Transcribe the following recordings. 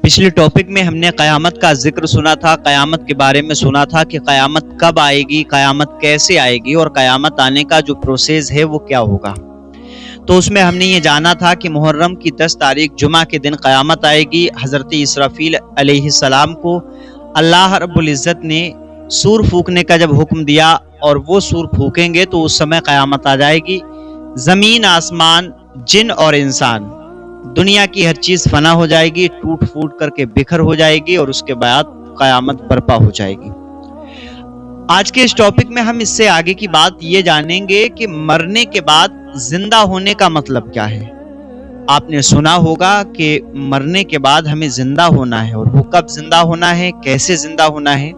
پچھلے ٹاپک میں ہم نے قیامت کا ذکر سنا تھا، قیامت کے بارے میں سنا تھا کہ قیامت کب آئے گی، قیامت کیسے آئے گی اور قیامت آنے کا جو پروسیس ہے وہ کیا ہوگا۔ تو اس میں ہم نے یہ جانا تھا کہ محرم کی 10 تاریخ جمعہ کے دن قیامت آئے گی۔ حضرت اسرافیل علیہ السلام کو اللہ رب العزت نے سور پھونکنے کا جب حکم دیا اور وہ سور پھونکیں گے تو اس سمے قیامت آ جائے گی۔ زمین، آسمان، جن اور انسان، دنیا کی ہر چیز فنا ہو جائے گی، ٹوٹ پھوٹ کر کے بکھر ہو جائے گی اور اس کے بعد قیامت برپا ہو جائے گی۔ آج کے اس ٹاپک میں ہم اس سے آگے کی بات یہ جانیں گے کہ مرنے کے بعد زندہ ہونے کا مطلب کیا ہے۔ آپ نے سنا ہوگا کہ مرنے کے بعد ہمیں زندہ ہونا ہے، اور وہ کب زندہ ہونا ہے، کیسے زندہ ہونا ہے،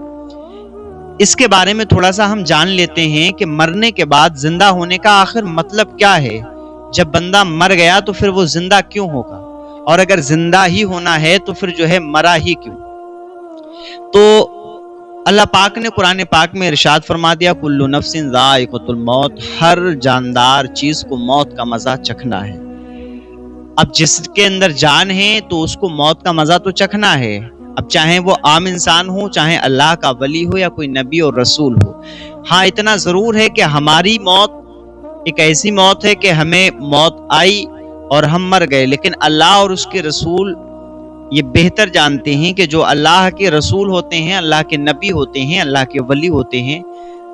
اس کے بارے میں تھوڑا سا ہم جان لیتے ہیں کہ مرنے کے بعد زندہ ہونے کا آخر مطلب کیا ہے۔ جب بندہ مر گیا تو پھر وہ زندہ کیوں ہوگا، اور اگر زندہ ہی ہونا ہے تو پھر جو ہے مرا ہی کیوں۔ تو اللہ پاک نے قرآن پاک میں ارشاد فرما دیا، کل نفس ذائقۃ الموت، ہر جاندار چیز کو موت کا مزہ چکھنا ہے۔ اب جس کے اندر جان ہے تو اس کو موت کا مزہ تو چکھنا ہے، اب چاہے وہ عام انسان ہو، چاہے اللہ کا ولی ہو یا کوئی نبی اور رسول ہو۔ ہاں اتنا ضرور ہے کہ ہماری موت ایک ایسی موت ہے کہ ہمیں موت آئی اور ہم مر گئے، لیکن اللہ اور اس کے رسول یہ بہتر جانتے ہیں کہ جو اللہ کے رسول ہوتے ہیں، اللہ کے نبی ہوتے ہیں، اللہ کے ولی ہوتے ہیں،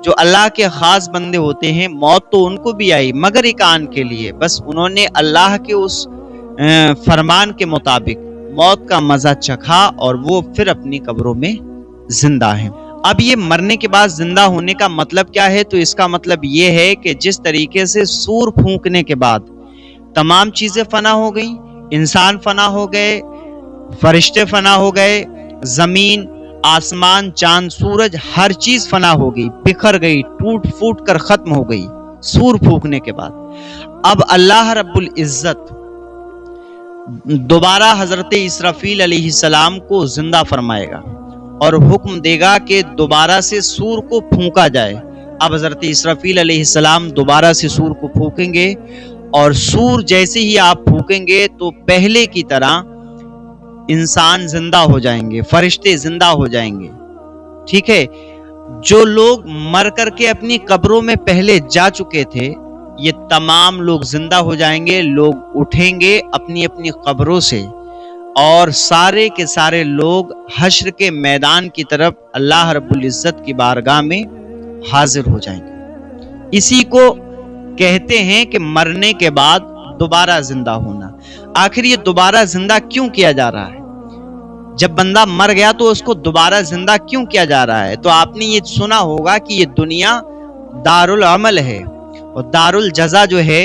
جو اللہ کے خاص بندے ہوتے ہیں، موت تو ان کو بھی آئی مگر ایک آن کے لیے، بس انہوں نے اللہ کے اس فرمان کے مطابق موت کا مزہ چکھا اور وہ پھر اپنی قبروں میں زندہ ہیں۔ اب یہ مرنے کے بعد زندہ ہونے کا مطلب کیا ہے؟ تو اس کا مطلب یہ ہے کہ جس طریقے سے سور پھونکنے کے بعد تمام چیزیں فنا ہو گئیں، انسان فنا ہو گئے، فرشتے فنا ہو گئے، زمین، آسمان، چاند، سورج، ہر چیز فنا ہو گئی، بکھر گئی، ٹوٹ پھوٹ کر ختم ہو گئی سور پھونکنے کے بعد۔ اب اللہ رب العزت دوبارہ حضرت اسرافیل علیہ السلام کو زندہ فرمائے گا اور حکم دے گا کہ دوبارہ سے سور کو پھونکا جائے۔ اب حضرت اسرافیل علیہ السلام دوبارہ سے سور کو پھونکیں گے، اور سور جیسے ہی آپ پھونکیں گے تو پہلے کی طرح انسان زندہ ہو جائیں گے، فرشتے زندہ ہو جائیں گے، ٹھیک ہے۔ جو لوگ مر کر کے اپنی قبروں میں پہلے جا چکے تھے یہ تمام لوگ زندہ ہو جائیں گے، لوگ اٹھیں گے اپنی اپنی قبروں سے، اور سارے کے سارے لوگ حشر کے میدان کی طرف اللہ رب العزت کی بارگاہ میں حاضر ہو جائیں گے۔ اسی کو کہتے ہیں کہ مرنے کے بعد دوبارہ زندہ ہونا۔ آخر یہ دوبارہ زندہ کیوں کیا جا رہا ہے؟ جب بندہ مر گیا تو اس کو دوبارہ زندہ کیوں کیا جا رہا ہے؟ تو آپ نے یہ سنا ہوگا کہ یہ دنیا دارالعمل ہے، اور دارالجزا جو ہے،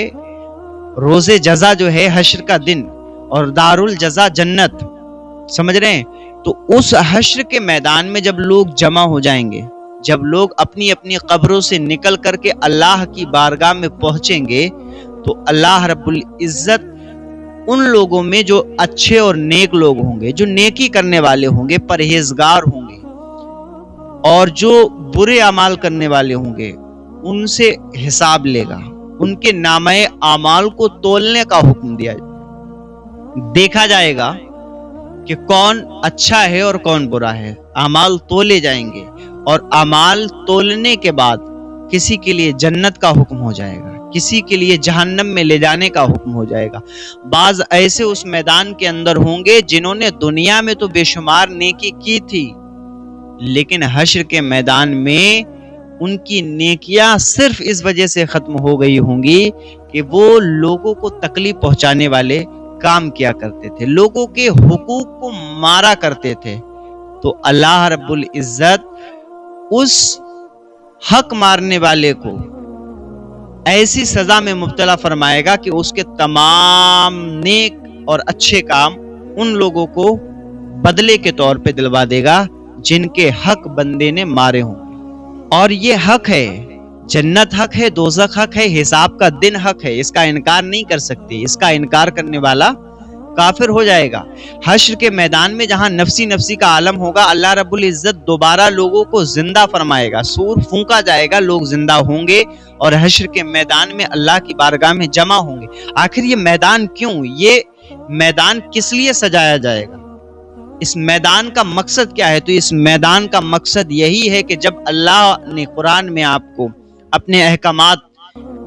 روز جزا جو ہے حشر کا دن، اور دارالجزا جنت، سمجھ رہے ہیں؟ تو اس حشر کے میدان میں جب لوگ جمع ہو جائیں گے، جب لوگ اپنی اپنی قبروں سے نکل کر کے اللہ کی بارگاہ میں پہنچیں گے تو اللہ رب العزت ان لوگوں میں جو اچھے اور نیک لوگ ہوں گے، جو نیکی کرنے والے ہوں گے، پرہیزگار ہوں گے، اور جو برے اعمال کرنے والے ہوں گے، ان سے حساب لے گا، ان کے نامہ اعمال کو تولنے کا حکم دیا جائے، دیکھا جائے گا کہ کون اچھا ہے اور کون برا ہے، اعمال تولے جائیں گے، اور اعمال تولنے کے بعد کسی کے لیے جنت کا حکم ہو جائے گا، کسی کے لیے جہنم میں لے جانے کا حکم ہو جائے گا۔ بعض ایسے اس میدان کے اندر ہوں گے جنہوں نے دنیا میں تو بے شمار نیکی کی تھی، لیکن حشر کے میدان میں ان کی نیکیاں صرف اس وجہ سے ختم ہو گئی ہوں گی کہ وہ لوگوں کو تکلیف پہنچانے والے کام کیا کرتے تھے، لوگوں کے حقوق کو مارا کرتے تھے۔ تو اللہ رب العزت اس حق مارنے والے کو ایسی سزا میں مبتلا فرمائے گا کہ اس کے تمام نیک اور اچھے کام ان لوگوں کو بدلے کے طور پہ دلوا دے گا جن کے حق بندے نے مارے ہوں۔ اور یہ حق ہے، جنت حق ہے، دوزخ حق ہے، حساب کا دن حق ہے، اس کا انکار نہیں کر سکتے، اس کا انکار کرنے والا کافر ہو جائے گا۔ حشر کے میدان میں جہاں نفسی نفسی کا عالم ہوگا، اللہ رب العزت دوبارہ لوگوں کو زندہ فرمائے گا، سور پھونکا جائے گا، لوگ زندہ ہوں گے اور حشر کے میدان میں اللہ کی بارگاہ میں جمع ہوں گے۔ آخر یہ میدان کیوں، یہ میدان کس لیے سجایا جائے گا؟ اس میدان کا مقصد کیا ہے؟ تو اس میدان کا مقصد یہی ہے کہ جب اللہ نے قرآن میں آپ کو اپنے احکامات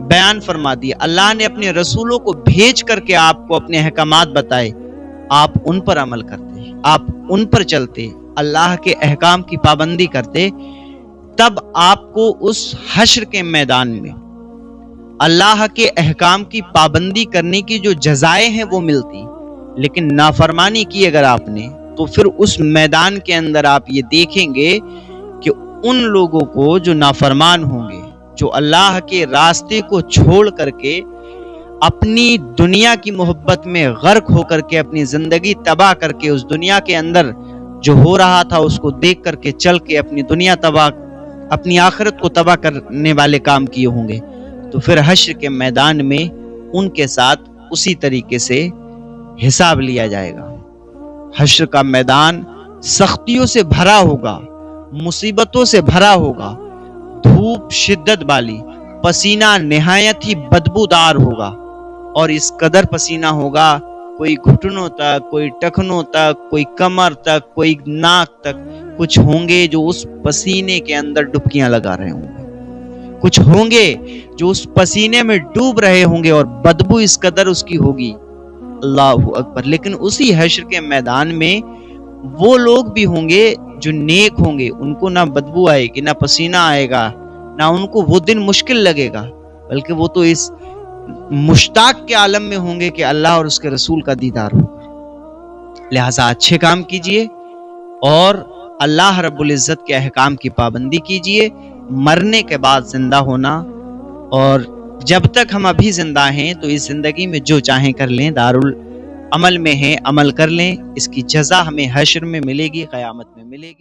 بیان فرما دیے، اللہ نے اپنے رسولوں کو بھیج کر کے آپ کو اپنے احکامات بتائے، آپ ان پر عمل کرتے، آپ ان پر چلتے، اللہ کے احکام کی پابندی کرتے، تب آپ کو اس حشر کے میدان میں اللہ کے احکام کی پابندی کرنے کی جو جزائیں ہیں وہ ملتی۔ لیکن نافرمانی کی اگر آپ نے، تو پھر اس میدان کے اندر آپ یہ دیکھیں گے کہ ان لوگوں کو جو نافرمان ہوں گے، جو اللہ کے راستے کو چھوڑ کر کے اپنی دنیا کی محبت میں غرق ہو کر کے اپنی زندگی تباہ کر کے اس دنیا کے اندر جو ہو رہا تھا اس کو دیکھ کر کے چل کے اپنی دنیا تباہ، اپنی آخرت کو تباہ کرنے والے کام کیے ہوں گے، تو پھر حشر کے میدان میں ان کے ساتھ اسی طریقے سے حساب لیا جائے گا۔ حشر کا میدان سختیوں سے بھرا ہوگا، مصیبتوں سے بھرا ہوگا، دھوپ شدت والی، پسینہ نہایت ہی بدبودار ہوگا، اور اس قدر پسینہ ہوگا کوئی گھٹنوں تک، کوئی ٹخنوں تک، کوئی کمر تک، کوئی ناک تک، کچھ ہوں گے جو اس پسینے کے اندر ڈبکیاں لگا رہے ہوں گے، کچھ ہوں گے جو اس پسینے میں ڈوب رہے ہوں گے، اور بدبو اس قدر اس کی ہوگی، اللہ اکبر۔ لیکن اسی حشر کے میدان میں وہ لوگ بھی ہوں گے جو نیک ہوں گے، ان کو نہ بدبو آئے گی، نہ پسینہ آئے گا، نہ ان کو وہ دن مشکل لگے گا، بلکہ وہ تو اس مشتاق کے عالم میں ہوں گے کہ اللہ اور اس کے رسول کا دیدار ہو۔ لہٰذا اچھے کام کیجئے اور اللہ رب العزت کے احکام کی پابندی کیجئے۔ مرنے کے بعد زندہ ہونا، اور جب تک ہم ابھی زندہ ہیں تو اس زندگی میں جو چاہیں کر لیں، دارالعمل میں ہیں عمل کر لیں، اس کی جزا ہمیں حشر میں ملے گی، قیامت میں ملے گی۔